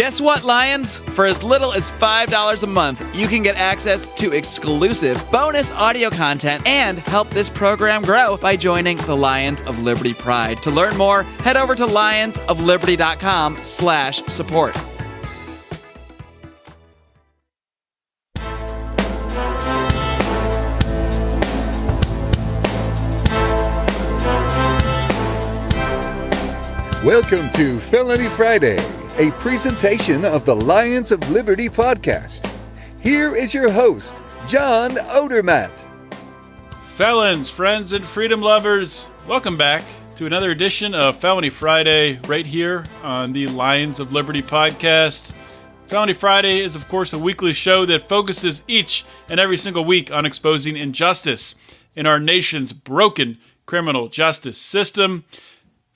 Guess what, Lions? For as little as $5 a month, you can get access to exclusive bonus audio content and help this program grow by joining the Lions of Liberty Pride. To learn more, head over to lionsofliberty.com/support. Welcome to Felony Friday, a presentation of the Lions of Liberty podcast. Here is your host, John Odermatt. Felons, friends, and freedom lovers, welcome back to another edition of Felony Friday right here on the Lions of Liberty podcast. Felony Friday is, of course, a weekly show that focuses each and every single week on exposing injustice in our nation's broken criminal justice system.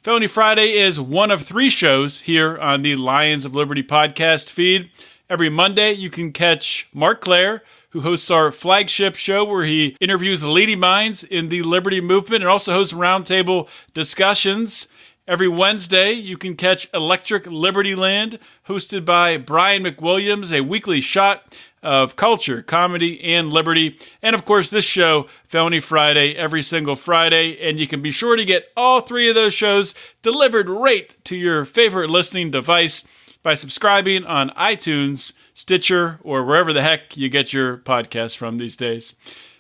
Felony Friday is one of three shows here on the Lions of Liberty podcast feed. Every Monday, you can catch Mark Claire, who hosts our flagship show where he interviews the leading minds in the Liberty movement and also hosts roundtable discussions. Every Wednesday, you can catch Electric Liberty Land, hosted by Brian McWilliams, a weekly shot of culture, comedy, and liberty. And of course, this show, Felony Friday, every single Friday. And you can be sure to get all three of those shows delivered right to your favorite listening device by subscribing on iTunes, Stitcher, or wherever the heck you get your podcasts from these days.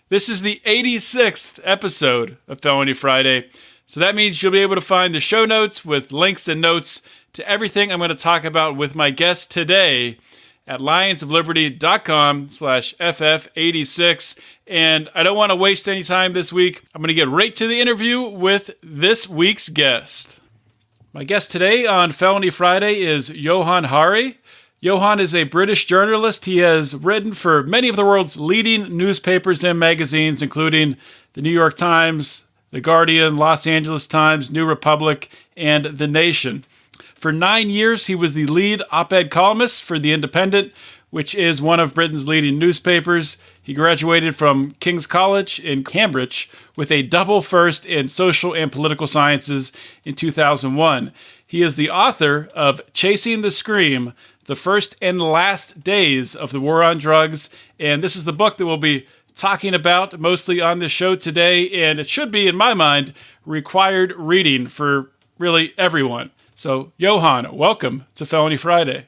This is the 86th episode of Felony Friday. So that means you'll be able to find the show notes with links and notes to everything I'm going to talk about with my guest today at lionsofliberty.com/FF86. And I don't want to waste any time this week. I'm going to get right to the interview with this week's guest. My guest today on Felony Friday is Johann Hari. Johann is a British journalist. He has written for many of the world's leading newspapers and magazines, including the New York Times, The Guardian, Los Angeles Times, New Republic, and The Nation. For 9 years, he was the lead op-ed columnist for The Independent, which is one of Britain's leading newspapers. He graduated from King's College in Cambridge with a double first in social and political sciences in 2001. He is the author of Chasing the Scream, The First and Last Days of the War on Drugs, and this is the book that we'll be talking about mostly on the show today, and it should be, in my mind, required reading for really everyone. So, Johann, welcome to Felony Friday.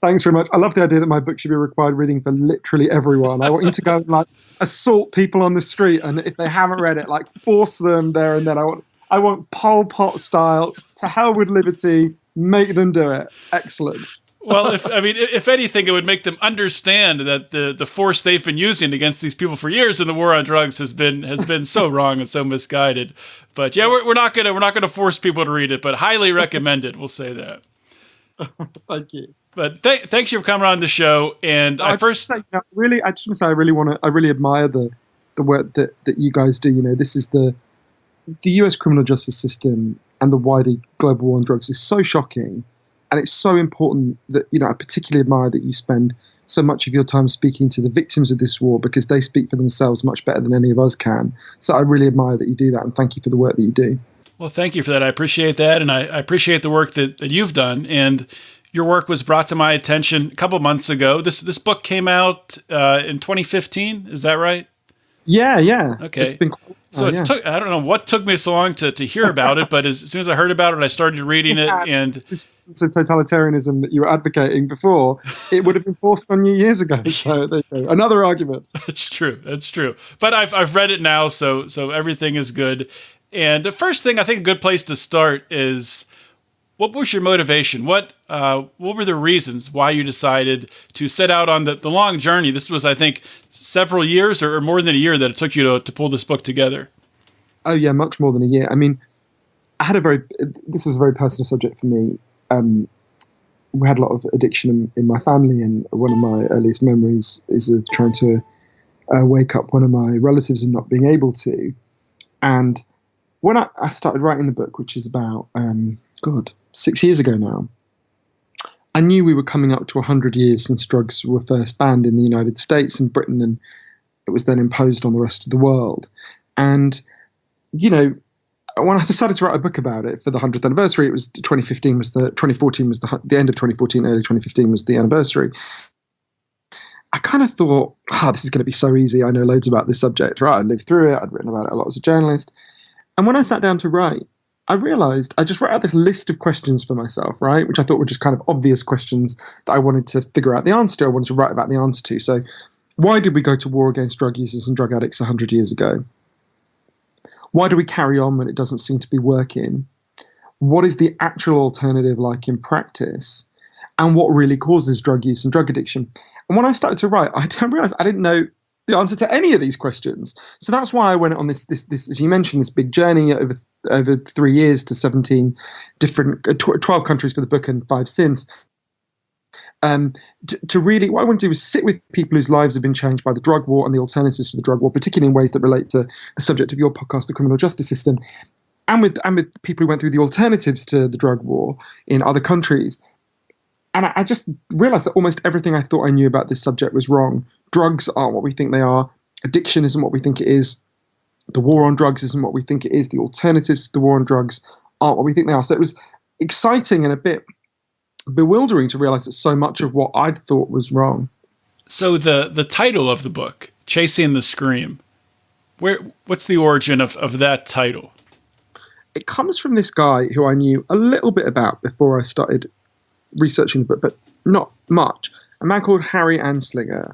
Thanks very much. I love the idea that my book should be required reading for literally everyone. I want you to go and assault people on the street, and if they haven't read it, force them there and then. I want Pol Pot style, to hell with liberty, make them do it. Excellent. Well, if anything, it would make them understand that the force they've been using against these people for years in the war on drugs has been so wrong and so misguided. But yeah, we're not gonna force people to read it, but highly recommend it. We'll say that. Thank you. But thanks for coming on the show. And I just want to say I really admire the work that you guys do. You know, this is the U.S. criminal justice system and the wider global war on drugs is so shocking. And it's so important that, I particularly admire that you spend so much of your time speaking to the victims of this war because they speak for themselves much better than any of us can. So I really admire that you do that, and thank you for the work that you do. Well, thank you for that. I appreciate that, and I appreciate the work that you've done. And your work was brought to my attention a couple months ago. This book came out in 2015. Is that right? Yeah. Okay. It's been It took, I don't know what took me so long to hear about it, but as soon as I heard about it, I started reading it. And so totalitarianism that you were advocating before, it would have been forced on you years ago. So there you go. Another argument. That's true. But I've read it now, so everything is good. And the first thing, I think a good place to start is, what was your motivation? What were the reasons why you decided to set out on the long journey? This was, I think, several years or more than a year that it took you to pull this book together. Oh, yeah, much more than a year. I mean, this is a very personal subject for me. We had a lot of addiction in my family, and one of my earliest memories is of trying to wake up one of my relatives and not being able to. And when I started writing the book, which is about, 6 years ago now, I knew we were coming up to 100 years since drugs were first banned in the United States and Britain, and it was then imposed on the rest of the world. And, when I decided to write a book about it for the 100th anniversary, it was 2014 was the end of 2014, early 2015 was the anniversary. I kind of thought, this is going to be so easy. I know loads about this subject, right? I'd lived through it. I'd written about it a lot as a journalist. And when I sat down to write, I realized I just wrote out this list of questions for myself, right? Which I thought were just kind of obvious questions that I wanted to figure out the answer to. I wanted to write about the answer to. So why did we go to war against drug users and drug addicts 100 years ago? Why do we carry on when it doesn't seem to be working? What is the actual alternative like in practice? And what really causes drug use and drug addiction? And when I started to write, I realized I didn't know the answer to any of these questions. So that's why I went on this as you mentioned, this big journey over 3 years to 17 different, 12 countries for the book and 5 since. To really, what I want to do is sit with people whose lives have been changed by the drug war and the alternatives to the drug war, particularly in ways that relate to the subject of your podcast, the criminal justice system, and with people who went through the alternatives to the drug war in other countries. And I just realized that almost everything I thought I knew about this subject was wrong. Drugs aren't what we think they are. Addiction isn't what we think it is. The war on drugs isn't what we think it is. The alternatives to the war on drugs aren't what we think they are. So it was exciting and a bit bewildering to realize that so much of what I'd thought was wrong. So the title of the book, Chasing the Scream, what's the origin of that title? It comes from this guy who I knew a little bit about before I started researching the book, but not much. A man called Hari Anslinger,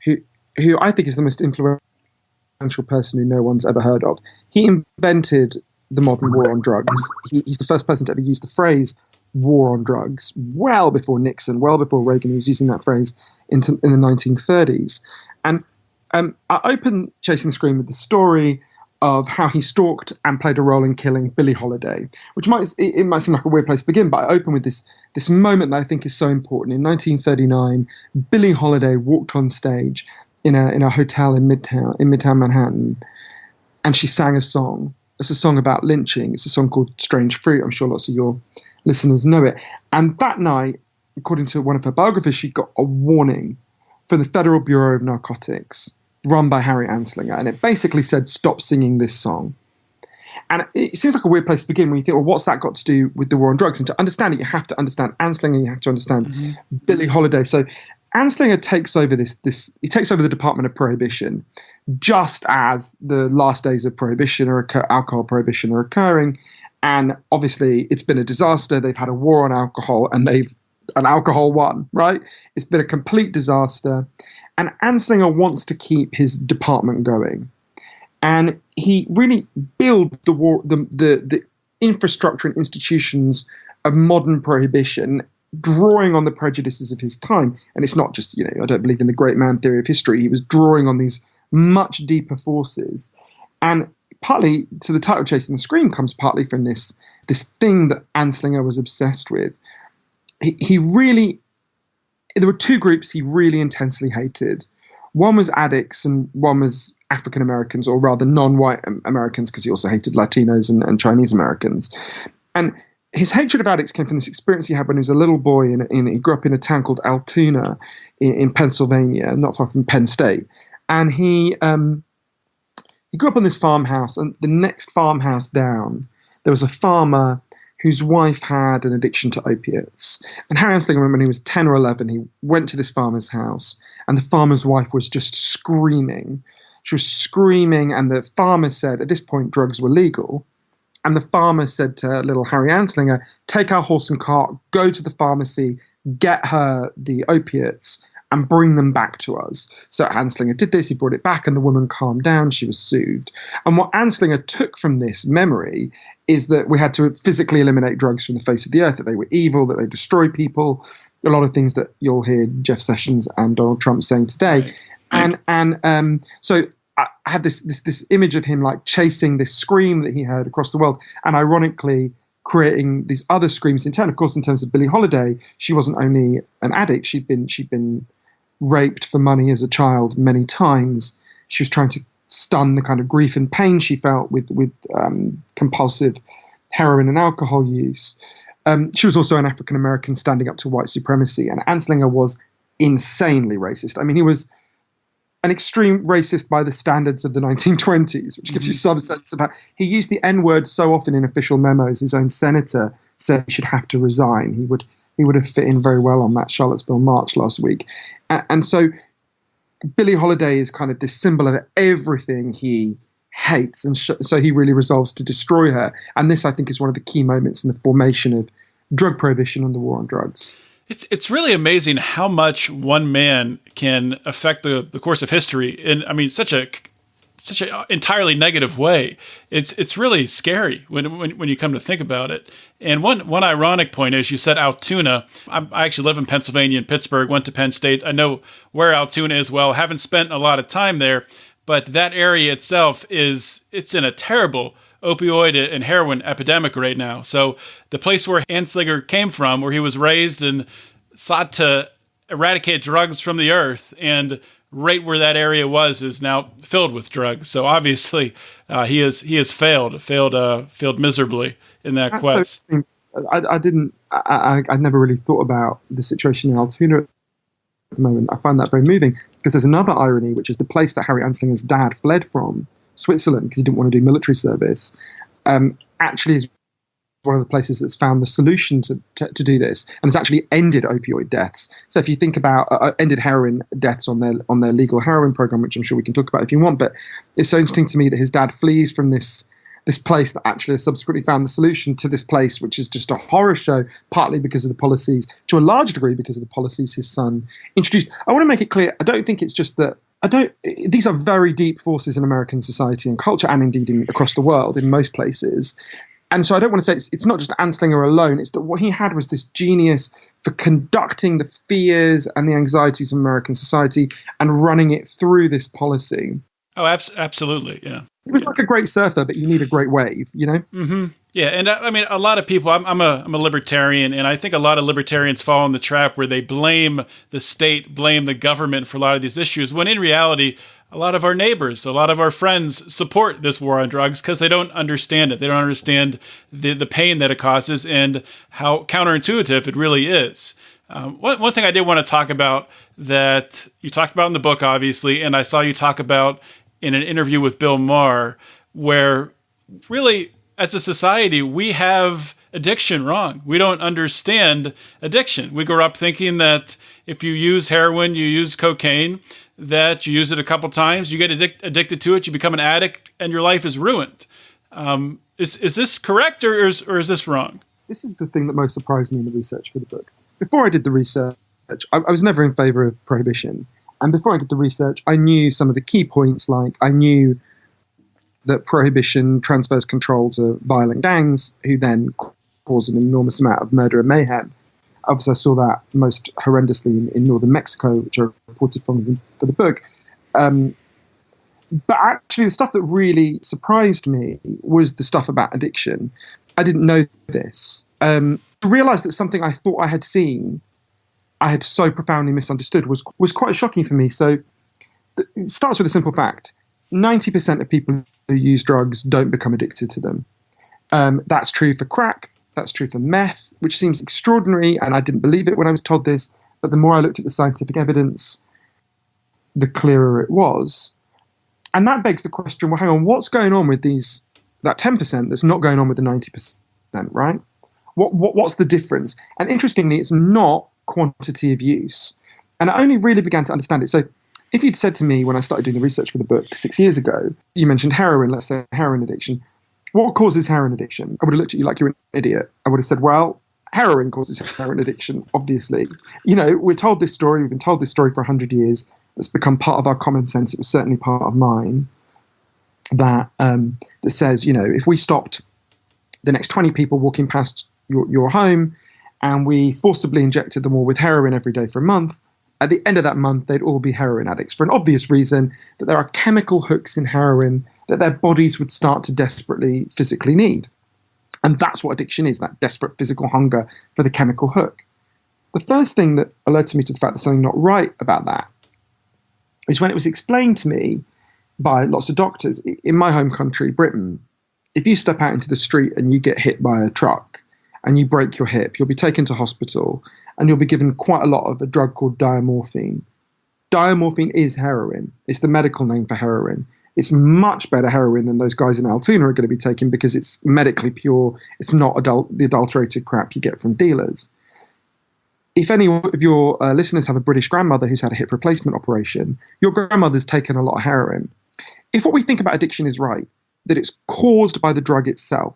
who I think is the most influential person who no one's ever heard of. He invented the modern war on drugs. He's the first person to ever use the phrase war on drugs, well before Nixon, well before Reagan. He was using that phrase in the 1930s. And I open Chasing the Scream with the story of how he stalked and played a role in killing Billie Holiday, which might seem like a weird place to begin, but I open with this moment that I think is so important. In 1939, Billie Holiday walked on stage in a hotel in Midtown Manhattan, and she sang a song. It's a song about lynching. It's a song called Strange Fruit. I'm sure lots of your listeners know it. And that night, according to one of her biographers, she got a warning from the Federal Bureau of Narcotics, run by Hari Anslinger, and it basically said, stop singing this song. And it seems like a weird place to begin when you think, well, what's that got to do with the war on drugs? And to understand it, you have to understand Anslinger, you have to understand Billie Holiday. So Anslinger takes over he takes over the Department of Prohibition just as the last days of Prohibition alcohol Prohibition are occurring. And obviously it's been a disaster. They've had a war on alcohol and alcohol won, right? It's been a complete disaster. And Anslinger wants to keep his department going. And he really built the infrastructure and institutions of modern prohibition, drawing on the prejudices of his time. And it's not just, I don't believe in the great man theory of history. He was drawing on these much deeper forces. And partly to the title Chasing the Scream comes partly from this thing that Anslinger was obsessed with. There were two groups he really intensely hated. One was addicts and one was African Americans, or rather non-white Americans, because he also hated Latinos and Chinese Americans. And his hatred of addicts came from this experience he had when he was a little boy. He grew up in a town called Altoona in Pennsylvania, not far from Penn State. And he grew up on this farmhouse, and the next farmhouse down, there was a farmer whose wife had an addiction to opiates. And Hari Anslinger, when he was 10 or 11, he went to this farmer's house, and the farmer's wife was just screaming. She was screaming, and the farmer said, at this point, drugs were legal. And the farmer said to little Hari Anslinger, take our horse and cart, go to the pharmacy, get her the opiates, and bring them back to us. So Anslinger did this, he brought it back, and the woman calmed down, she was soothed. And what Anslinger took from this memory is that we had to physically eliminate drugs from the face of the earth, that they were evil, that they destroy people, a lot of things that you'll hear Jeff Sessions and Donald Trump saying today. Right. And so I have this image of him like chasing this scream that he heard across the world, and ironically creating these other screams in turn. Of course, in terms of Billie Holiday, she wasn't only an addict, she'd been raped for money as a child many times. She was trying to stun the kind of grief and pain she felt with compulsive heroin and alcohol use. She was also an African American standing up to white supremacy, and Anslinger was insanely racist. I mean, he was an extreme racist by the standards of the 1920s, which gives you some sense of how he used the N-word so often in official memos. His own senator said he should have to resign. He would have fit in very well on that Charlottesville march last week. And so Billie Holiday is kind of this symbol of everything he hates. And so he really resolves to destroy her. And this, I think, is one of the key moments in the formation of drug prohibition and the war on drugs. It's really amazing how much one man can affect the course of history in, I mean, such a entirely negative way. It's really scary when you come to think about it. And one ironic point is, you said Altoona. I actually live in Pennsylvania, in Pittsburgh, went to Penn State. I know where Altoona is well. Haven't spent a lot of time there, but that area itself it's in a terrible opioid and heroin epidemic right now. So the place where Anslinger came from, where he was raised and sought to eradicate drugs from the earth, and right where that area was is now filled with drugs. So obviously he has failed miserably in that quest. So, I never really thought about the situation in Altoona at the moment. I find that very moving, because there's another irony, which is the place that Harry Anslinger's dad fled from, Switzerland, because he didn't want to do military service, actually is one of the places that's found the solution to do this, and has actually ended opioid deaths. So if you think about ended heroin deaths on their legal heroin program, which I'm sure we can talk about if you want, but it's so interesting to me that his dad flees from this place that actually has subsequently found the solution to this place, which is just a horror show, partly because of the policies, to a large degree because of the policies his son introduced. I want to make it clear, I don't think it's just that these are very deep forces in American society and culture, and indeed across the world in most places. And so I don't want to say it's not just Anslinger alone. It's that what he had was this genius for conducting the fears and the anxieties of American society and running it through this policy. Oh, absolutely, yeah. It was like a great surfer, but you need a great wave, you know? Mm-hmm. Yeah, and I mean, a lot of people, I'm a libertarian, and I think a lot of libertarians fall in the trap where they blame the state, blame the government for a lot of these issues, when in reality, a lot of our neighbors, a lot of our friends support this war on drugs because they don't understand it. They don't understand the pain that it causes and how counterintuitive it really is. One thing I did want to talk about that you talked about in the book, obviously, and I saw you talk about in an interview with Bill Maher, where really, as a society, we have addiction wrong. We don't understand addiction. We grow up thinking that if you use heroin, you use cocaine, that you use it a couple times, you get addicted to it, you become an addict, and your life is ruined. Is this correct, or is this wrong? This is the thing that most surprised me in the research for the book. Before I did the research, I was never in favor of prohibition. And before I did the research, I knew some of the key points, like I knew that prohibition transfers control to violent gangs, who then cause an enormous amount of murder and mayhem. Obviously, I saw that most horrendously in northern Mexico, which I reported from for the book. But actually, the stuff that really surprised me was the stuff about addiction. I didn't know this. To realize that something I thought I had seen, I had so profoundly misunderstood, was quite shocking for me. So it starts with a simple fact. 90% of people who use drugs don't become addicted to them. That's true for crack. That's true for meth, which seems extraordinary, and I didn't believe it when I was told this. But the more I looked at the scientific evidence, the clearer it was. And that begs the question, well, hang on, what's going on with that 10% that's not going on with the 90%, right? What's the difference? And interestingly, it's not quantity of use. And I only really began to understand it. So if you'd said to me when I started doing the research for the book 6 years ago, you mentioned heroin, let's say heroin addiction. What causes heroin addiction? I would have looked at you like you're an idiot. I would have said, well, heroin causes heroin addiction, obviously. You know, we've been told this story for 100 years. It's become part of our common sense. It was certainly part of mine. That says, you know, if we stopped the next 20 people walking past your home and we forcibly injected them all with heroin every day for a month, at the end of that month, they'd all be heroin addicts, for an obvious reason that there are chemical hooks in heroin that their bodies would start to desperately physically need. And that's what addiction is, that desperate physical hunger for the chemical hook. The first thing that alerted me to the fact there's something not right about that is when it was explained to me by lots of doctors. In my home country, Britain, if you step out into the street and you get hit by a truck and you break your hip, you'll be taken to hospital and you'll be given quite a lot of a drug called diamorphine. Diamorphine is heroin. It's the medical name for heroin. It's much better heroin than those guys in Altoona are going to be taking because it's medically pure. It's not the adulterated crap you get from dealers. If any of your listeners have a British grandmother who's had a hip replacement operation, your grandmother's taken a lot of heroin. If what we think about addiction is right, that it's caused by the drug itself,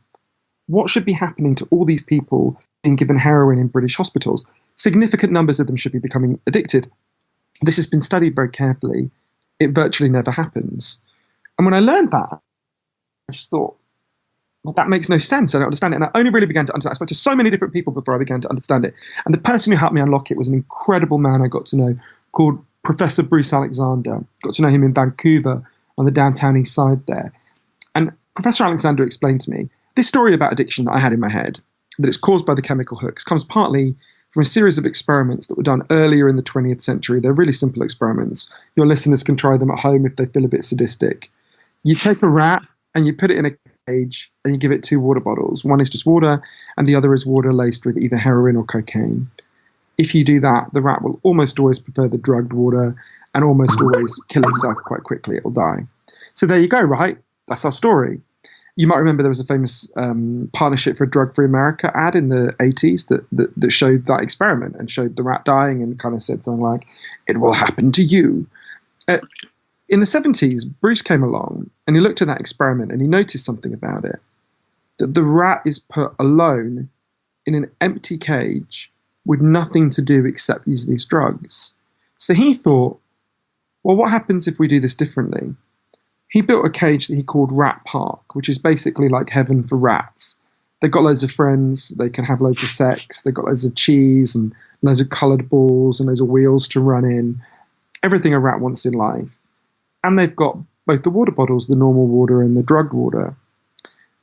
what should be happening to all these people being given heroin in British hospitals? Significant numbers of them should be becoming addicted. This has been studied very carefully. It virtually never happens. And when I learned that, I just thought, well, that makes no sense. I don't understand it. And I only really began to understand. I spoke to so many different people before I began to understand it. And the person who helped me unlock it was an incredible man I got to know called Professor Bruce Alexander. Got to know him in Vancouver on the downtown east side there. And Professor Alexander explained to me this story about addiction that I had in my head, that it's caused by the chemical hooks, comes partly from a series of experiments that were done earlier in the 20th century. They're really simple experiments. Your listeners can try them at home if they feel a bit sadistic. You take a rat and you put it in a cage and you give it 2 water bottles. One is just water and the other is water laced with either heroin or cocaine. If you do that, the rat will almost always prefer the drugged water and almost always kill itself quite quickly. It'll die. So there you go, right? That's our story. You might remember there was a famous Partnership for a Drug-Free America ad in the 80s that showed that experiment and showed the rat dying and kind of said something like, it will happen to you. In the 70s, Bruce came along and he looked at that experiment and he noticed something about it. That the rat is put alone in an empty cage with nothing to do except use these drugs. So he thought, well, what happens if we do this differently? He built a cage that he called Rat Park, which is basically like heaven for rats. They've got loads of friends, they can have loads of sex, they've got loads of cheese and loads of coloured balls and loads of wheels to run in. Everything a rat wants in life. And they've got both the water bottles, the normal water and the drugged water.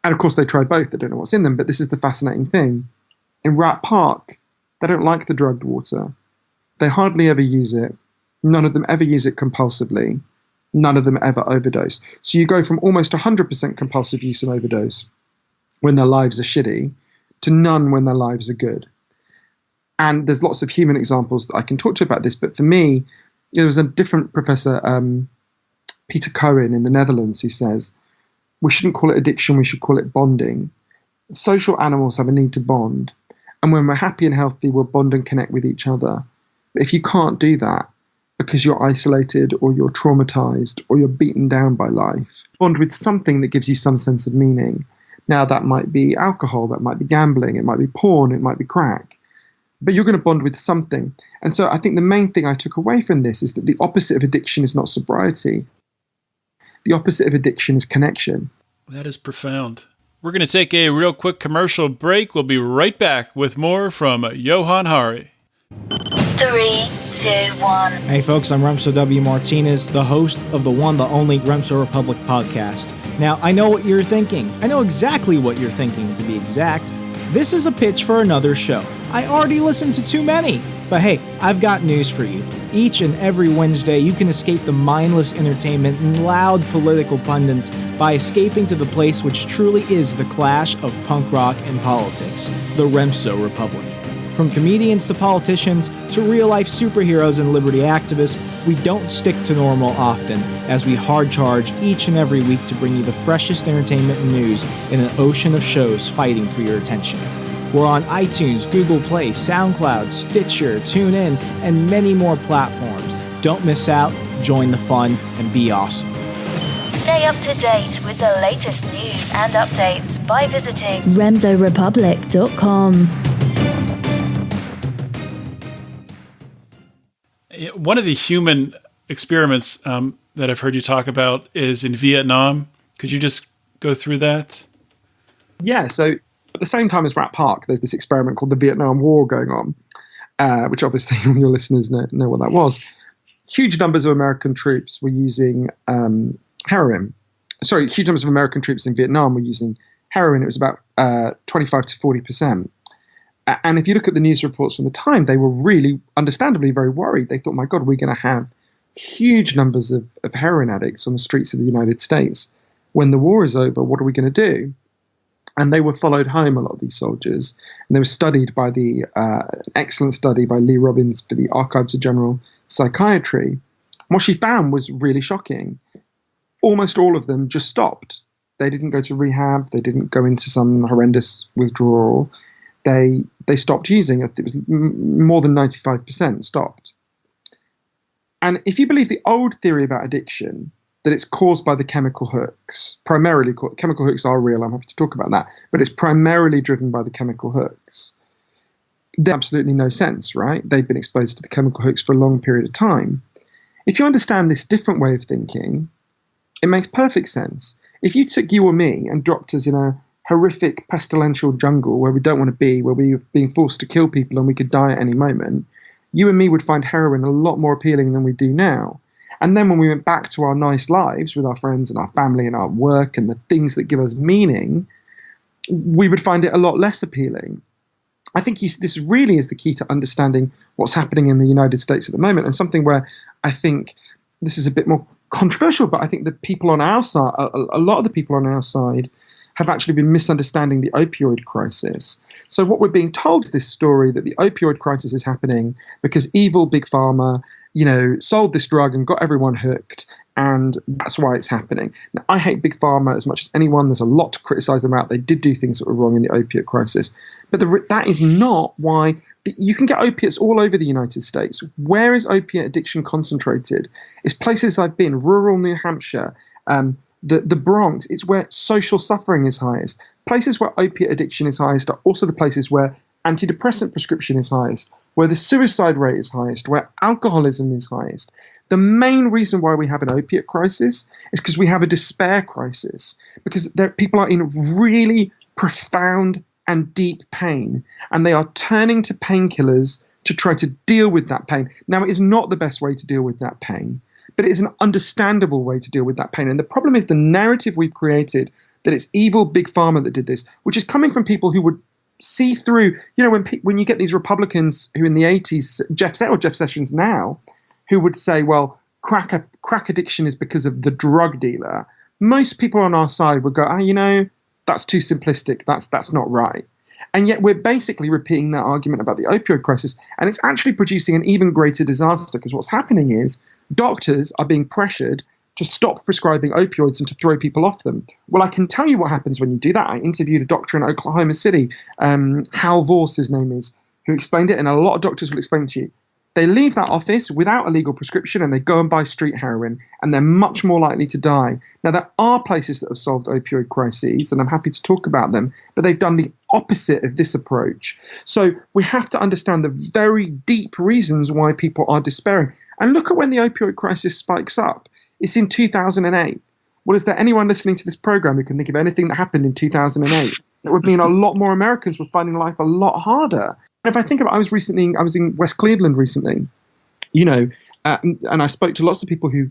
And of course they try both, they don't know what's in them, but this is the fascinating thing. In Rat Park, they don't like the drugged water. They hardly ever use it. None of them ever use it compulsively. None of them ever overdose. So you go from almost 100% compulsive use and overdose when their lives are shitty to none when their lives are good. And there's lots of human examples that I can talk to about this, but for me, there was a different professor, Peter Cohen in the Netherlands, who says, we shouldn't call it addiction, we should call it bonding. Social animals have a need to bond. And when we're happy and healthy, we'll bond and connect with each other. But if you can't do that, because you're isolated or you're traumatized or you're beaten down by life, bond with something that gives you some sense of meaning. Now that might be alcohol, that might be gambling, it might be porn, it might be crack, but you're going to bond with something. And so I think the main thing I took away from this is that the opposite of addiction is not sobriety. The opposite of addiction is connection. That is profound. We're going to take a real quick commercial break. We'll be right back with more from Johann Hari. 3, 2, 1. Hey folks, I'm Remso W. Martinez, the host of the one, the only Remso Republic podcast. Now, I know what you're thinking. I know exactly what you're thinking, to be exact. This is a pitch for another show. I already listened to too many. But hey, I've got news for you. Each and every Wednesday, you can escape the mindless entertainment and loud political pundits by escaping to the place which truly is the clash of punk rock and politics, the Remso Republic. From comedians to politicians to real-life superheroes and liberty activists, we don't stick to normal often, as we hard charge each and every week to bring you the freshest entertainment and news in an ocean of shows fighting for your attention. We're on iTunes, Google Play, SoundCloud, Stitcher, TuneIn, and many more platforms. Don't miss out, join the fun, and be awesome. Stay up to date with the latest news and updates by visiting RemsoRepublic.com. One of the human experiments that I've heard you talk about is in Vietnam. Could you just go through that? Yeah, so at the same time as Rat Park, there's this experiment called the Vietnam War going on, which obviously all your listeners know what that was. Huge numbers of American troops were using heroin. Sorry, huge numbers of American troops in Vietnam were using heroin. It was about 25 to 40%. And if you look at the news reports from the time, they were really, understandably, very worried. They thought, my God, we're going to have huge numbers of heroin addicts on the streets of the United States. When the war is over, what are we going to do? And they were followed home, a lot of these soldiers. And they were studied by an excellent study by Lee Robbins for the Archives of General Psychiatry. what she found was really shocking. Almost all of them just stopped. They didn't go to rehab. They didn't go into some horrendous withdrawal. They stopped using it. It was more than 95% stopped. And if you believe the old theory about addiction, that it's caused by the chemical hooks, primarily, chemical hooks are real, I'm happy to talk about that, but it's primarily driven by the chemical hooks. There's absolutely no sense, right? They've been exposed to the chemical hooks for a long period of time. If you understand this different way of thinking, it makes perfect sense. If you took you or me and dropped us in a horrific pestilential jungle where we don't want to be, where we're being forced to kill people and we could die at any moment, you and me would find heroin a lot more appealing than we do now. And then when we went back to our nice lives with our friends and our family and our work and the things that give us meaning, we would find it a lot less appealing. I think this really is the key to understanding what's happening in the United States at the moment, and something where I think this is a bit more controversial, but I think the people on our side, a lot of the people on our side, have actually been misunderstanding the opioid crisis. So what we're being told is this story that the opioid crisis is happening because evil big pharma, sold this drug and got everyone hooked, and that's why it's happening. Now, I hate big pharma as much as anyone. There's a lot to criticize them about. They did do things that were wrong in the opiate crisis, but that is not why. You can get opiates all over the United States. Where is opiate addiction concentrated? It's places I've been, rural New Hampshire, the Bronx. It's where social suffering is highest. Places where opiate addiction is highest are also the places where antidepressant prescription is highest, where the suicide rate is highest, where alcoholism is highest. The main reason why we have an opiate crisis is because we have a despair crisis, because people are in really profound and deep pain, and they are turning to painkillers to try to deal with that pain. Now, it is not the best way to deal with that pain, but it is an understandable way to deal with that pain. And the problem is the narrative we've created that it's evil big pharma that did this, which is coming from people who would see through, when you get these Republicans who in the 80s, Jeff Sessions now, who would say, well, crack addiction is because of the drug dealer. Most people on our side would go, that's too simplistic. That's not right. And yet we're basically repeating that argument about the opioid crisis, and it's actually producing an even greater disaster, because what's happening is doctors are being pressured to stop prescribing opioids and to throw people off them. Well, I can tell you what happens when you do that. I interviewed a doctor in Oklahoma City, Hal Vorse, his name is, who explained it, and a lot of doctors will explain to you. They leave that office without a legal prescription and they go and buy street heroin, and they're much more likely to die. Now, there are places that have solved opioid crises, and I'm happy to talk about them, but they've done the opposite of this approach. So we have to understand the very deep reasons why people are despairing. And look at when the opioid crisis spikes up. It's in 2008. Well, is there anyone listening to this program who can think of anything that happened in 2008? It would mean a lot more Americans were finding life a lot harder. And if I think about, I was in West Cleveland recently, and I spoke to lots of people who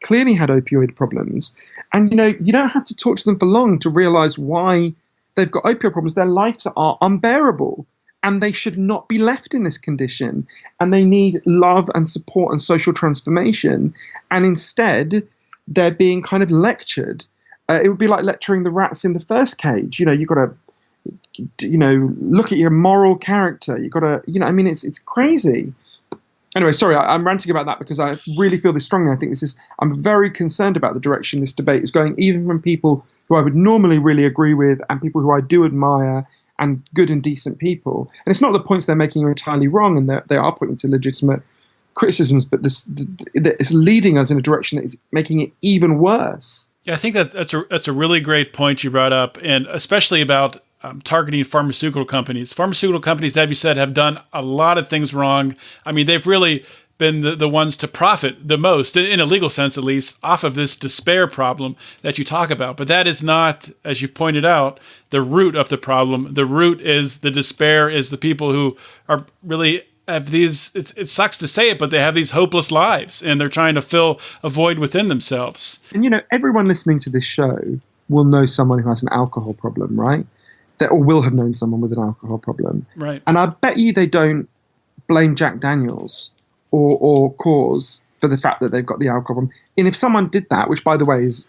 clearly had opioid problems. And, you don't have to talk to them for long to realize why they've got opioid problems. Their lives are unbearable, and they should not be left in this condition. And they need love and support and social transformation. And instead, they're being kind of lectured. It would be like lecturing the rats in the first cage. You've got to, look at your moral character. You've got to, it's crazy. Anyway, sorry, I'm ranting about that because I really feel this strongly. I think I'm very concerned about the direction this debate is going, even from people who I would normally really agree with and people who I do admire and good and decent people. And it's not the points they're making are entirely wrong, and they are pointing to legitimate criticisms, but it's leading us in a direction that is making it even worse. Yeah, I think that's a really great point you brought up, and especially about targeting pharmaceutical companies. Pharmaceutical companies, as you said, have done a lot of things wrong. I mean, they've really been the ones to profit the most, in a legal sense at least, off of this despair problem that you talk about. But that is not, as you've pointed out, the root of the problem. The root is the despair, is the people who are really have these, it sucks to say it, but they have these hopeless lives, and they're trying to fill a void within themselves. And, everyone listening to this show will know someone who has an alcohol problem, right? Or will have known someone with an alcohol problem. Right. And I bet you they don't blame Jack Daniels or Coors for the fact that they've got the alcohol problem. And if someone did that, which, by the way, is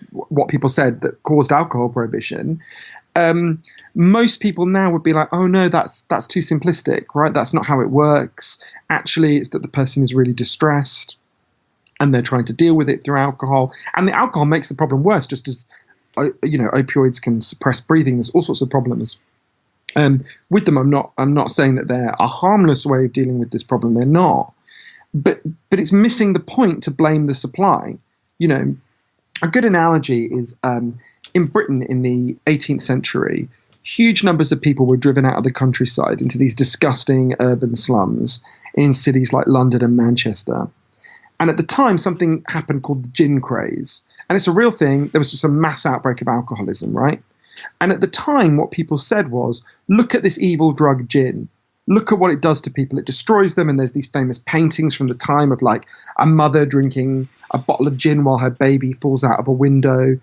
what people said that caused alcohol prohibition, most people now would be like, oh no, that's too simplistic, right? That's not how it works. Actually, it's that the person is really distressed. and they're trying to deal with it through alcohol. And the alcohol makes the problem worse, just as opioids can suppress breathing. There's all sorts of problems with them. I'm not saying that they're a harmless way of dealing with this problem. They're not, but it's missing the point to blame the supply. A good analogy is in Britain in the 18th century. Huge numbers of people were driven out of the countryside into these disgusting urban slums in cities like London and Manchester. And at the time, something happened called the gin craze. And it's a real thing. There was just a mass outbreak of alcoholism, right? And at the time, what people said was, look at this evil drug gin. Look at what it does to people. It destroys them. And there's these famous paintings from the time of like a mother drinking a bottle of gin while her baby falls out of a window.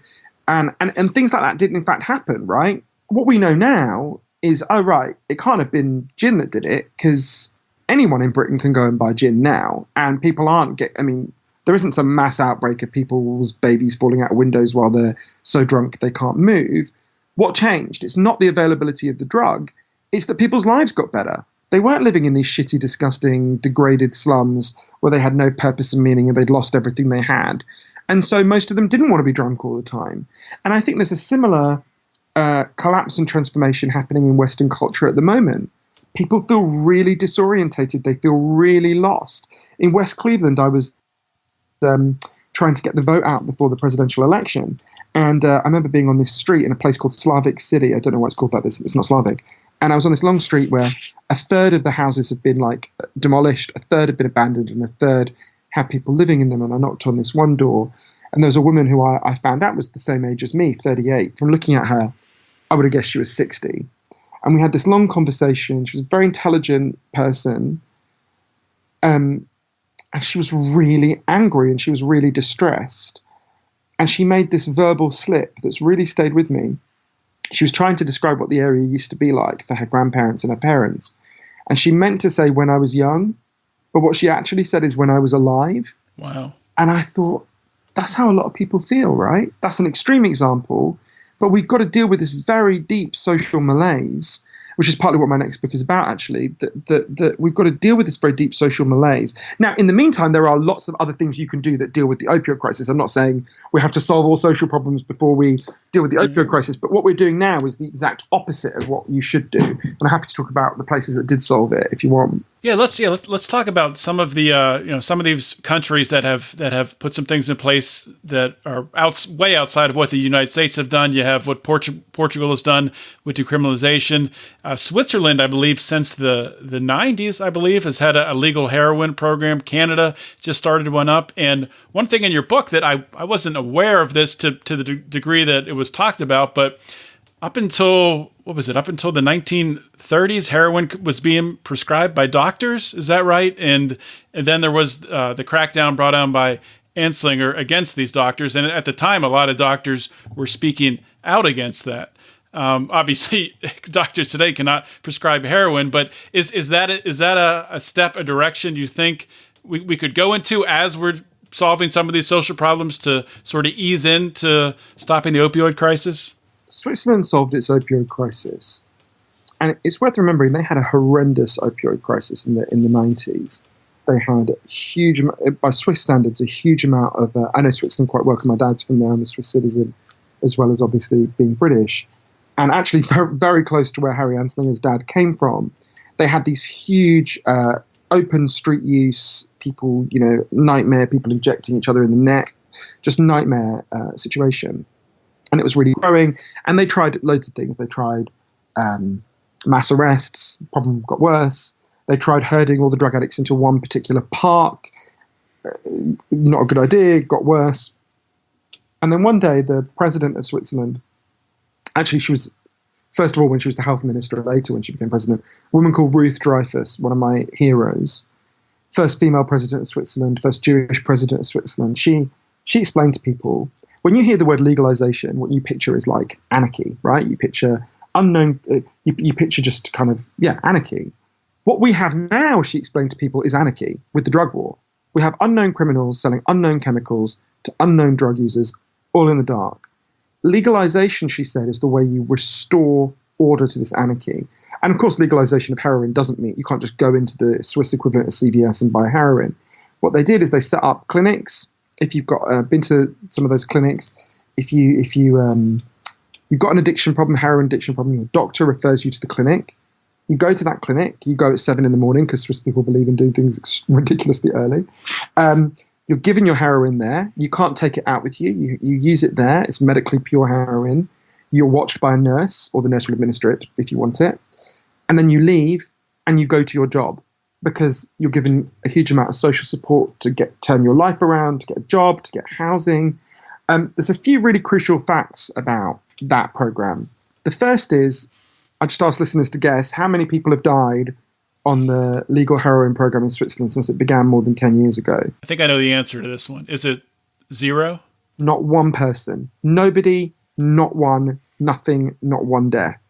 And things like that didn't in fact happen, right? What we know now is, oh, right, it can't have been gin that did it, because anyone in Britain can go and buy gin now. And people there isn't some mass outbreak of people's babies falling out of windows while they're so drunk they can't move. What changed? It's not the availability of the drug. It's that people's lives got better. They weren't living in these shitty, disgusting, degraded slums where they had no purpose and meaning and they'd lost everything they had. And so most of them didn't want to be drunk all the time. And I think there's a similar collapse and transformation happening in Western culture at the moment. People feel really disorientated. They feel really lost. In West Cleveland, I was trying to get the vote out before the presidential election. And I remember being on this street in a place called Slavic City. I don't know why it's called that. It's not Slavic. And I was on this long street where a third of the houses had been like demolished, a third had been abandoned, and a third had people living in them. And I knocked on this one door. And there was a woman who I found out was the same age as me, 38. From looking at her, I would have guessed she was 60. And we had this long conversation. She was a very intelligent person. And she was really angry and she was really distressed. And she made this verbal slip that's really stayed with me. She was trying to describe what the area used to be like for her grandparents and her parents. And she meant to say when I was young, but what she actually said is when I was alive. Wow. And I thought, that's how a lot of people feel, right? That's an extreme example. But we've got to deal with this very deep social malaise, which is partly what my next book is about, actually, that we've got to deal with this very deep social malaise. Now, in the meantime, there are lots of other things you can do that deal with the opioid crisis. I'm not saying we have to solve all social problems before we deal with the opioid crisis, but what we're doing now is the exact opposite of what you should do. And I'm happy to talk about the places that did solve it if you want. Let's talk about some of the some of these countries that have put some things in place that are way outside of what the United States have done. You have what Portugal has done with decriminalization. Switzerland, I believe, since the 90s, I believe, has had a legal heroin program. Canada just started one up. And one thing in your book that I wasn't aware of this to the degree that it was talked about, but up until the 1930s, heroin was being prescribed by doctors. Is that right? And then there was the crackdown brought on by Anslinger against these doctors. And at the time, a lot of doctors were speaking out against that. Obviously, doctors today cannot prescribe heroin, but is that a step, a direction you think we could go into as we're solving some of these social problems to sort of ease into stopping the opioid crisis? Switzerland solved its opioid crisis, and it's worth remembering they had a horrendous opioid crisis in the 90s. They had huge, by Swiss standards, a huge amount of. I know Switzerland quite well because my dad's from there. I'm a Swiss citizen, as well as obviously being British, and actually very, very close to where Harry Anslinger's dad came from. They had these huge open street use people, nightmare people injecting each other in the neck, just nightmare situation. And it was really growing. And they tried loads of things. They tried mass arrests. The problem got worse. They tried herding all the drug addicts into one particular park. Not a good idea. Got worse. And then one day, the president of Switzerland, actually, she was, first of all, when she was the health minister, later when she became president, a woman called Ruth Dreyfus, one of my heroes, first female president of Switzerland, first Jewish president of Switzerland. She explained to people, when you hear the word legalization, what you picture is like anarchy, right? You picture unknown, you picture just kind of, anarchy. What we have now, she explained to people, is anarchy with the drug war. We have unknown criminals selling unknown chemicals to unknown drug users, all in the dark. Legalization, she said, is the way you restore order to this anarchy. And of course, legalization of heroin doesn't mean you can't just go into the Swiss equivalent of CVS and buy heroin. what they did is they set up clinics. If you've got been to some of those clinics, if you've got an addiction problem, heroin addiction problem, your doctor refers you to the clinic. You go to that clinic. You go at 7 a.m. because Swiss people believe in doing things ridiculously early. You're given your heroin there. You can't take it out with you. You use it there. It's medically pure heroin. You're watched by a nurse, or the nurse will administer it if you want it. And then you leave and you go to your job because you're given a huge amount of social support to turn your life around, to get a job, to get housing. There's a few really crucial facts about that program. The first is, I just asked listeners to guess how many people have died on the legal heroin program in Switzerland since it began more than 10 years ago. I think I know the answer to this one. Is it 0? Not one person. Nobody, not one, nothing, not one death.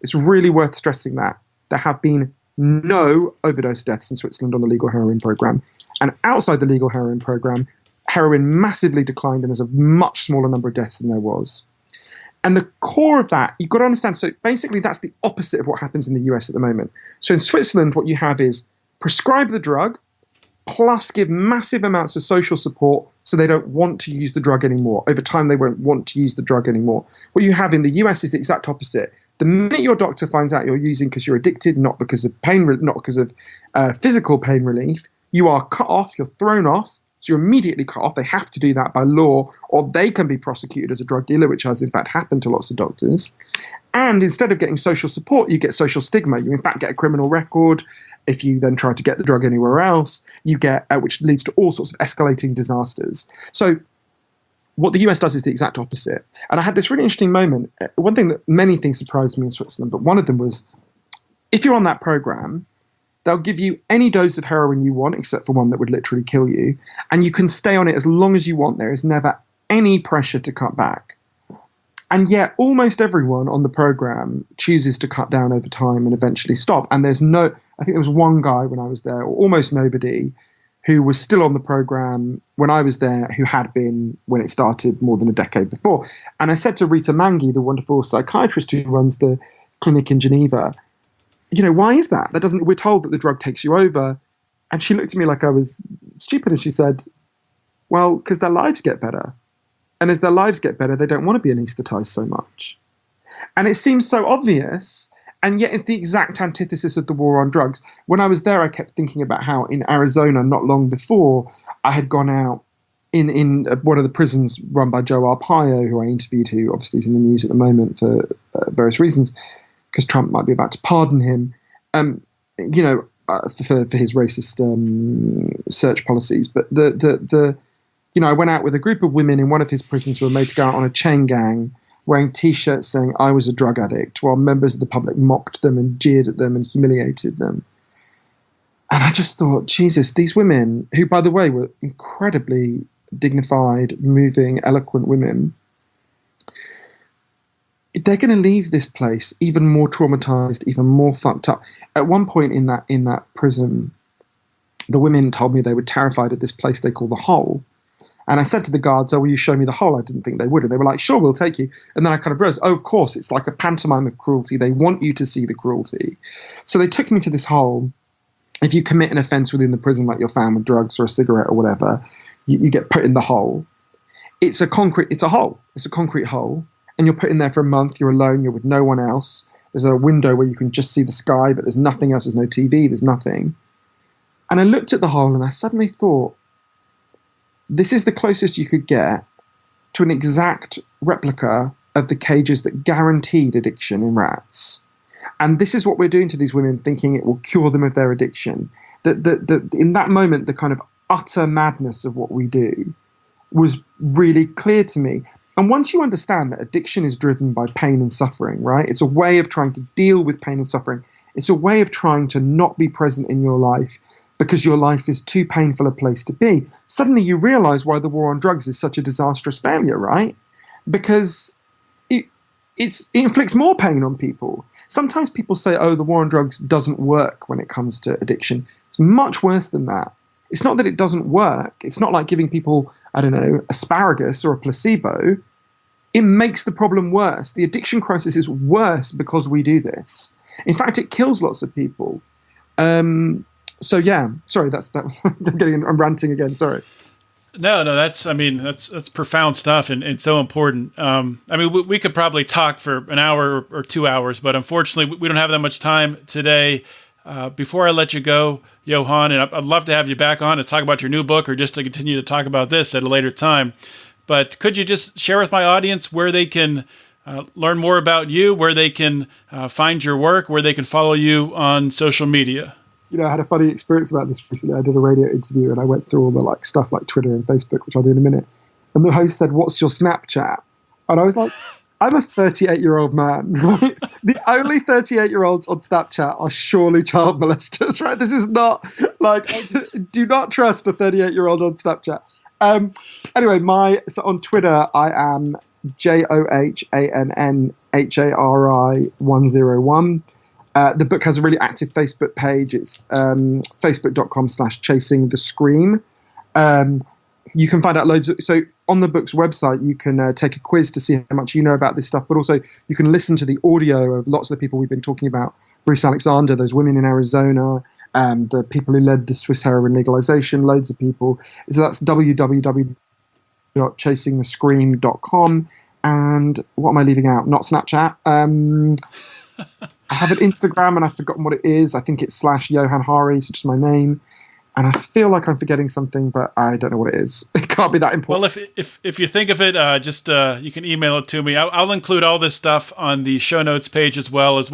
It's really worth stressing that. There have been no overdose deaths in Switzerland on the legal heroin program. And outside the legal heroin program, heroin massively declined and there's a much smaller number of deaths than there was. And the core of that, you've got to understand, so basically that's the opposite of what happens in the US at the moment. So in Switzerland, what you have is prescribe the drug, plus give massive amounts of social support so they don't want to use the drug anymore. Over time, they won't want to use the drug anymore. What you have in the US is the exact opposite. The minute your doctor finds out you're using because you're addicted, not because of pain, not because of physical pain relief, you are cut off, you're thrown off. So you're immediately cut off. They have to do that by law, or they can be prosecuted as a drug dealer, which has in fact happened to lots of doctors. And instead of getting social support, you get social stigma. You in fact get a criminal record. If you then try to get the drug anywhere else, you get, which leads to all sorts of escalating disasters. So what the US does is the exact opposite. And I had this really interesting moment. One thing that many things surprised me in Switzerland, but one of them was, if you're on that program, they'll give you any dose of heroin you want, except for one that would literally kill you. And you can stay on it as long as you want. There is never any pressure to cut back. And yet almost everyone on the program chooses to cut down over time and eventually stop. And I think there was one guy when I was there, or almost nobody, who was still on the program when I was there, who had been when it started more than a decade before. And I said to Rita Mangi, the wonderful psychiatrist who runs the clinic in Geneva, why is that? We're told that the drug takes you over. And she looked at me like I was stupid and she said, well, because their lives get better. And as their lives get better, they don't want to be anesthetized so much. And it seems so obvious. And yet it's the exact antithesis of the war on drugs. When I was there, I kept thinking about how in Arizona, not long before, I had gone out in one of the prisons run by Joe Arpaio, who I interviewed, who obviously is in the news at the moment for various reasons, because Trump might be about to pardon him, for his racist search policies. But I went out with a group of women in one of his prisons who were made to go out on a chain gang, wearing T-shirts saying I was a drug addict, while members of the public mocked them and jeered at them and humiliated them. And I just thought, Jesus, these women, who, by the way, were incredibly dignified, moving, eloquent women, they're going to leave this place even more traumatized, even more fucked up. At one point in that prison, the women told me they were terrified of this place they call the Hole. And I said to the guards, oh, will you show me the Hole? I didn't think they would. And they were like, sure, we'll take you. And then I kind of realized, oh, of course, it's like a pantomime of cruelty. They want you to see the cruelty. So they took me to this Hole. If you commit an offense within the prison, like you're found with drugs or a cigarette or whatever, you get put in the Hole. It's a hole. It's a concrete hole. And you're put in there for a month. You're alone. You're with no one else. There's a window where you can just see the sky, but there's nothing else. There's no TV. There's nothing. And I looked at the Hole and I suddenly thought, this is the closest you could get to an exact replica of the cages that guaranteed addiction in rats. And this is what we're doing to these women, thinking it will cure them of their addiction. In that moment, the kind of utter madness of what we do was really clear to me. And once you understand that addiction is driven by pain and suffering, right? It's a way of trying to deal with pain and suffering. It's a way of trying to not be present in your life because your life is too painful a place to be. Suddenly you realize why the war on drugs is such a disastrous failure, right? Because it inflicts more pain on people. Sometimes people say, oh, the war on drugs doesn't work when it comes to addiction. It's much worse than that. It's not that it doesn't work. It's not like giving people, asparagus or a placebo. It makes the problem worse. The addiction crisis is worse because we do this. In fact, it kills lots of people. So yeah, sorry, that was I'm ranting again. Sorry. No, that's profound stuff and so important. We could probably talk for an hour or 2 hours, but unfortunately we don't have that much time today. Before I let you go, Johann, and I'd love to have you back on to talk about your new book or just to continue to talk about this at a later time. But could you just share with my audience where they can learn more about you, where they can find your work, where they can follow you on social media? I had a funny experience about this recently. I did a radio interview and I went through all the stuff like Twitter and Facebook, which I'll do in a minute. And the host said, "What's your Snapchat?" And I was like, I'm a 38-year-old man, right? The only 38-year-olds on Snapchat are surely child molesters, right? This is not do not trust a 38-year-old on Snapchat. Anyway, so on Twitter, I am JOHANNHARI101. The book has a really active Facebook page. It's facebook.com/chasing the scream. You can find out so on the book's website, you can take a quiz to see how much you know about this stuff, but also you can listen to the audio of lots of the people we've been talking about. Bruce Alexander, those women in Arizona, the people who led the Swiss heroin legalization, loads of people. So that's www.chasingthescream.com. And what am I leaving out? Not Snapchat. I have an Instagram and I've forgotten what it is. I think it's /Johann Hari, so just my name. And I feel like I'm forgetting something, but I don't know what it is. It can't be that important. Well, if you think of it, you can email it to me. I'll include all this stuff on the show notes page as well as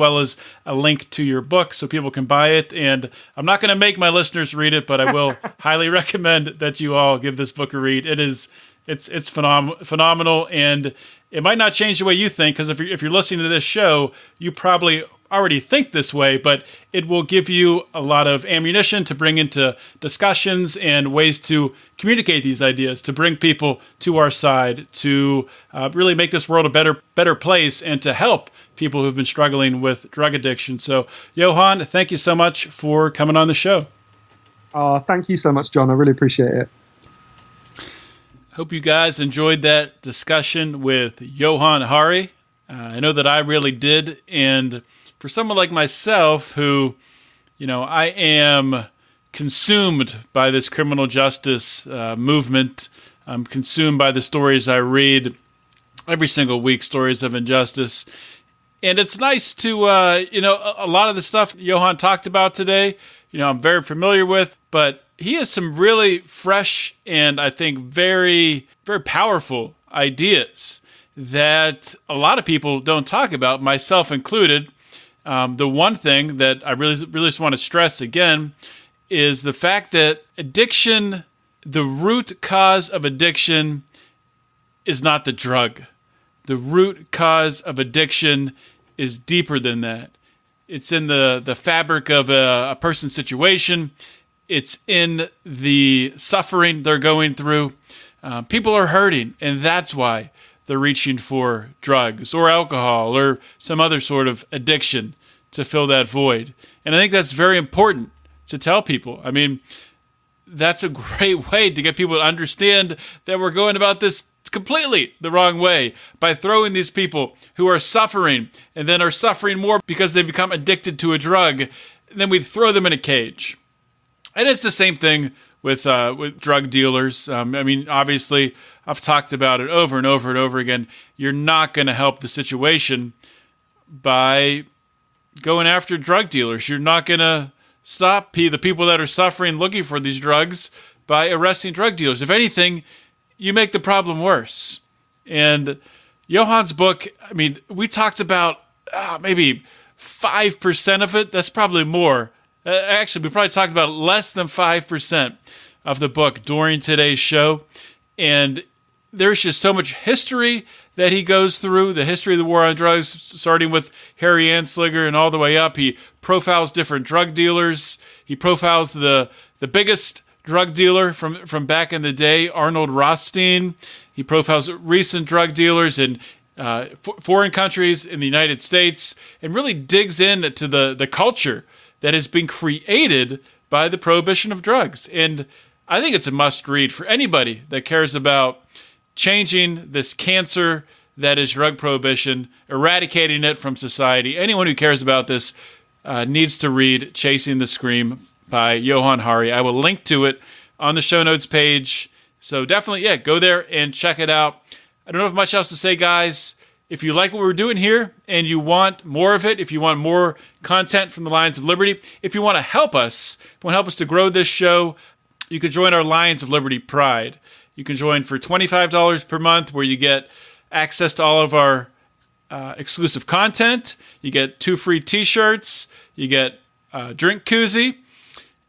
a link to your book so people can buy it. And I'm not going to make my listeners read it, but I will highly recommend that you all give this book a read. It's phenomenal, and it might not change the way you think, because if you're listening to this show, you probably already think this way, but it will give you a lot of ammunition to bring into discussions and ways to communicate these ideas, to bring people to our side, to really make this world a better place, and to help people who've been struggling with drug addiction. So, Johann, thank you so much for coming on the show. Thank you so much, John. I really appreciate it. Hope you guys enjoyed that discussion with Johann Hari. I know that I really did, and for someone like myself who, I am consumed by this criminal justice movement. I'm consumed by the stories I read every single week, stories of injustice. And it's nice to, a lot of the stuff Johann talked about today, I'm very familiar with, but he has some really fresh and I think very, very powerful ideas that a lot of people don't talk about, myself included. The one thing that I really just want to stress again is the fact that addiction, the root cause of addiction is not the drug. The root cause of addiction is deeper than that. It's in the fabric of a person's situation. It's in the suffering they're going through. People are hurting, and that's why they're reaching for drugs or alcohol or some other sort of addiction to fill that void. And I think that's very important to tell people. I mean, that's a great way to get people to understand that we're going about this completely the wrong way by throwing these people who are suffering and then are suffering more because they become addicted to a drug, and then we throw them in a cage. And it's the same thing with drug dealers. Obviously, I've talked about it over and over and over again. You're not going to help the situation by going after drug dealers. You're not going to stop the people that are suffering looking for these drugs by arresting drug dealers. If anything, you make the problem worse. And Johann's book, we talked about maybe 5% of it. That's probably more. Actually, we probably talked about less than 5% of the book during today's show. And there's just so much history that he goes through, the history of the war on drugs, starting with Harry Anslinger and all the way up. He profiles different drug dealers. He profiles the biggest drug dealer from back in the day, Arnold Rothstein. He profiles recent drug dealers in foreign countries, in the United States, and really digs into the culture that has been created by the prohibition of drugs. And I think it's a must-read for anybody that cares about changing this cancer that is drug prohibition, eradicating it from society. Anyone who cares about this needs to read Chasing the Scream by Johann Hari. I will link to it on the show notes page. So definitely, go there and check it out. I don't have much else to say, guys. If you like what we're doing here and you want more of it, if you want more content from the Lions of Liberty, if you want to help us, to grow this show, you can join our Lions of Liberty Pride. You can join for $25 per month, where you get access to all of our exclusive content. You get 2 free t-shirts. You get a drink koozie.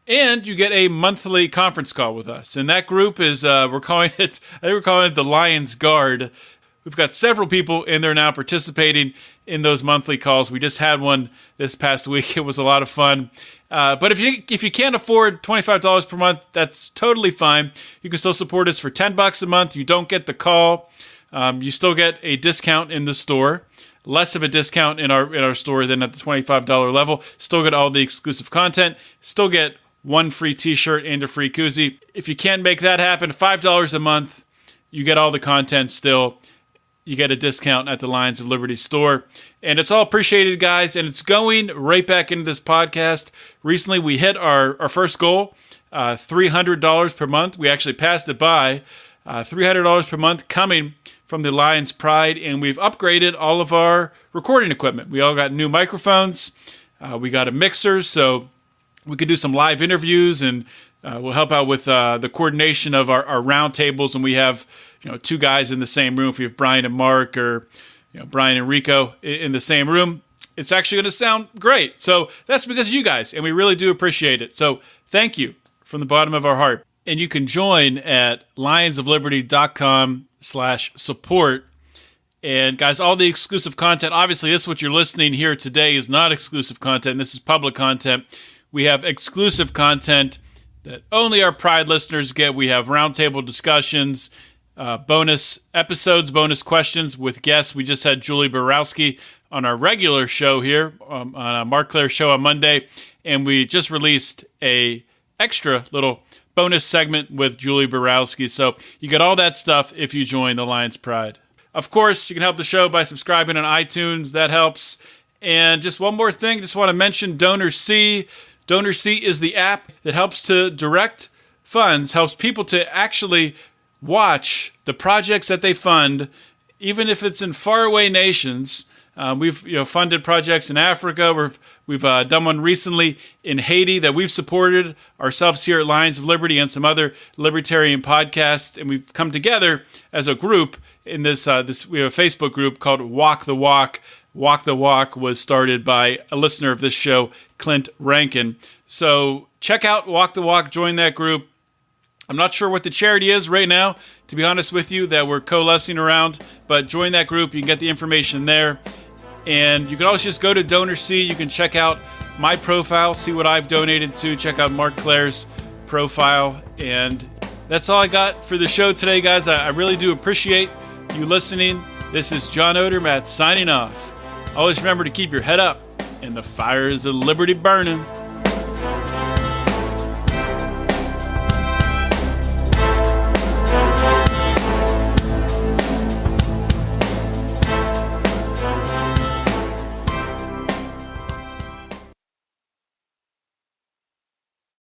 And you get a monthly conference call with us. And that group is, we're calling it the Lions Guard. We've got several people in there now participating in those monthly calls. We just had one this past week. It was a lot of fun. But if you can't afford $25 per month, that's totally fine. You can still support us for $10 a month. You don't get the call. You still get a discount in the store. Less of a discount in our store than at the $25 level. Still get all the exclusive content. Still get 1 free t-shirt and a free koozie. If you can't make that happen, $5 a month, you get all the content still. You get a discount at the Lions of Liberty store. And it's all appreciated, guys. And it's going right back into this podcast. Recently, we hit our first goal, $300 per month. We actually passed it by. $300 per month coming from the Lions Pride. And we've upgraded all of our recording equipment. We all got new microphones. We got a mixer, so we could do some live interviews, and we'll help out with the coordination of our roundtables when we have 2 guys in the same room. If we have Brian and Mark, or Brian and Rico in the same room, it's actually going to sound great. So that's because of you guys, and we really do appreciate it. So thank you from the bottom of our heart. And you can join at lionsofliberty.com/support. And guys, all the exclusive content, obviously this, what you're listening here today, is not exclusive content. This is public content. We have exclusive content that only our Pride listeners get. We have roundtable discussions, bonus episodes, bonus questions with guests. We just had Julie Borowski on our regular show here, on a Mark Claire show on Monday, and we just released a extra little bonus segment with Julie Borowski. So you get all that stuff if you join the Lions Pride. Of course, you can help the show by subscribing on iTunes. That helps. And just one more thing, just want to mention DonorC. DonorC is the app that helps to direct funds, helps people to actually watch the projects that they fund, even if it's in faraway nations. We've funded projects in Africa. We've done one recently in Haiti that we've supported ourselves here at Lions of Liberty and some other libertarian podcasts, and we've come together as a group in this. We have a Facebook group called Walk the Walk. Walk the Walk was started by a listener of this show, Clint Rankin. So check out Walk the Walk, join that group. I'm not sure what the charity is right now, to be honest with you, that we're coalescing around, but join that group. You can get the information there. And you can also just go to DonorC. You can check out my profile, see what I've donated to, check out Mark Claire's profile. And that's all I got for the show today, guys. I really do appreciate you listening. This is John Odermatt signing off. Always remember to keep your head up and the fires of liberty burning.